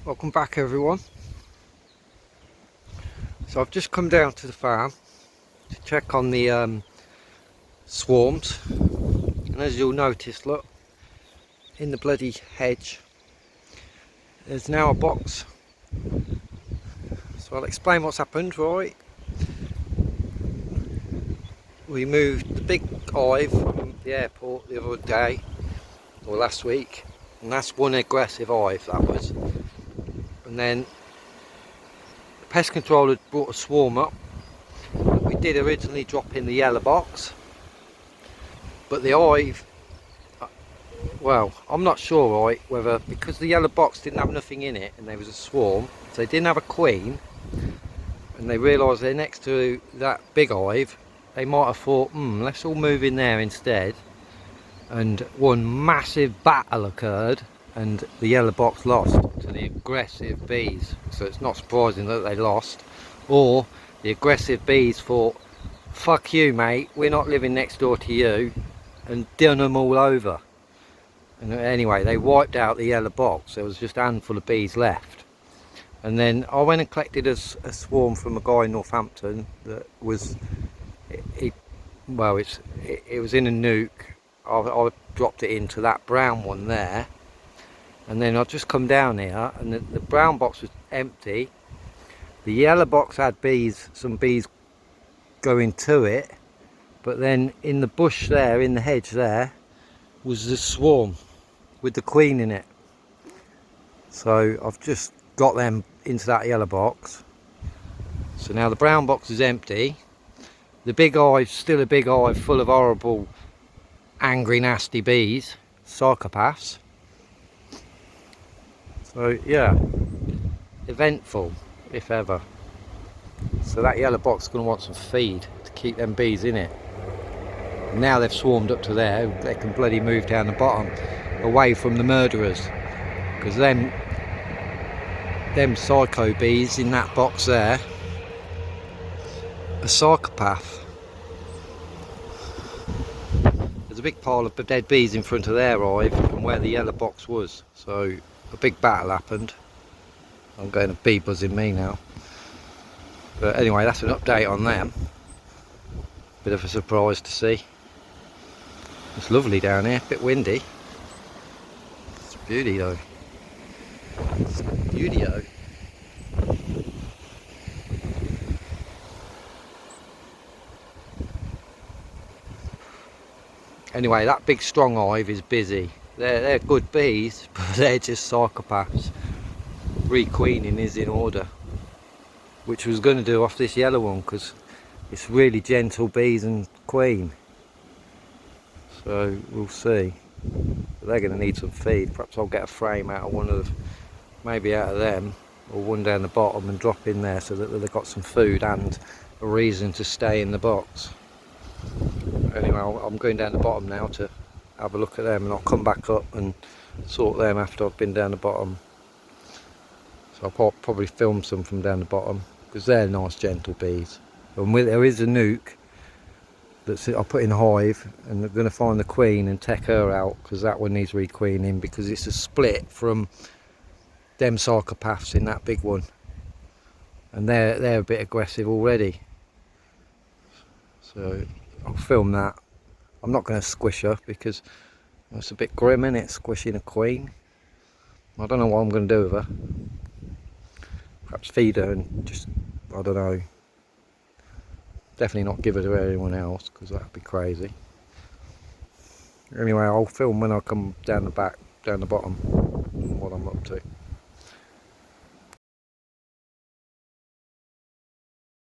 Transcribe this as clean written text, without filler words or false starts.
Welcome back everyone. So I've just come down to the farm to check on the swarms, and as you'll notice, look, in the bloody hedge there's now a box. So I'll explain what's happened. Right, we moved the big hive from the airport the other day, or last week, and that's one aggressive hive that was. And then the pest control had brought a swarm up. We did originally drop in the yellow box, but the hive, well, I'm not sure, right, whether because the yellow box didn't have nothing in it and there was a swarm, so they didn't have a queen, and they realised they're next to that big hive, they might have thought, let's all move in there instead. And one massive battle occurred and the yellow box lost to the aggressive bees. So it's not surprising that they lost, or the aggressive bees thought, fuck you mate, we're not living next door to you, and done them all over. And anyway, they wiped out the yellow box. There was just a handful of bees left. And then I went and collected a swarm from a guy in Northampton that was, it was in a nuke. I dropped it into that brown one there, and then I've just come down here and the brown box was empty. The yellow box had bees, some bees going to it, but then in the bush there, in the hedge there, was the swarm with the queen in it. So I've just got them into that yellow box. So now the brown box is empty. The big hive's still a big hive full of horrible, angry, nasty bees, psychopaths. So yeah, eventful if ever. So that yellow box is going to want some feed to keep them bees in it. And now they've swarmed up to there, they can bloody move down the bottom away from the murderers, because them psycho bees in that box there are psychopath. There's a big pile of dead bees in front of their hive and where the yellow box was, so a big battle happened. I'm going to bee buzzing me now. But anyway, that's an update on them. Bit of a surprise to see. It's lovely down here, a bit windy. It's a beauty though. It's a beauty though. Anyway, that big strong hive is busy. They're good bees, but they're just psychopaths. Requeening is in order, which I was going to do off this yellow one because it's really gentle bees and queen. So we'll see. But they're going to need some feed. Perhaps I'll get a frame out of one of, maybe out of them, or one down the bottom and drop in there so that they've got some food and a reason to stay in the box. Anyway, I'm going down the bottom now to have a look at them, and I'll come back up and sort them after I've been down the bottom. So I'll probably film some from down the bottom because they're nice gentle bees. And there is a nuke that I'll put in a hive, and they're going to find the queen and take her out because that one needs requeening, because it's a split from them psychopaths in that big one, and they're a bit aggressive already. So I'll film that. I'm not going to squish her because it's a bit grim, isn't it, squishing a queen. I don't know what I'm going to do with her. Perhaps feed her and just, I don't know. Definitely not give her to anyone else because that'd be crazy. Anyway, I'll film when I come down the back, down the bottom, what I'm up to.